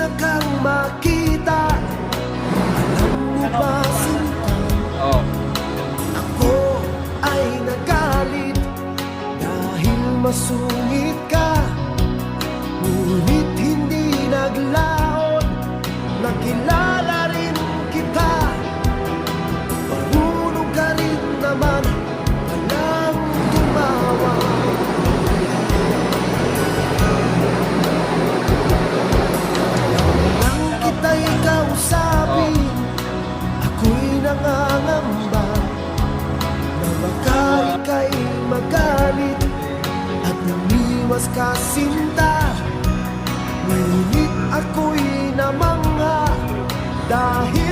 na kang makita. Alam mo ba, Sinta, ako ay nagalit dahil masungit ka. Ngunit hindi naglaon, nakilala rin kita. Marunong ka rin naman palang tumawa. Nang kita'y kausapin, ako'y nangangamba na baka ika'y magalit at umiwas ka, Sinta. Ngunit ako'y namangha dahil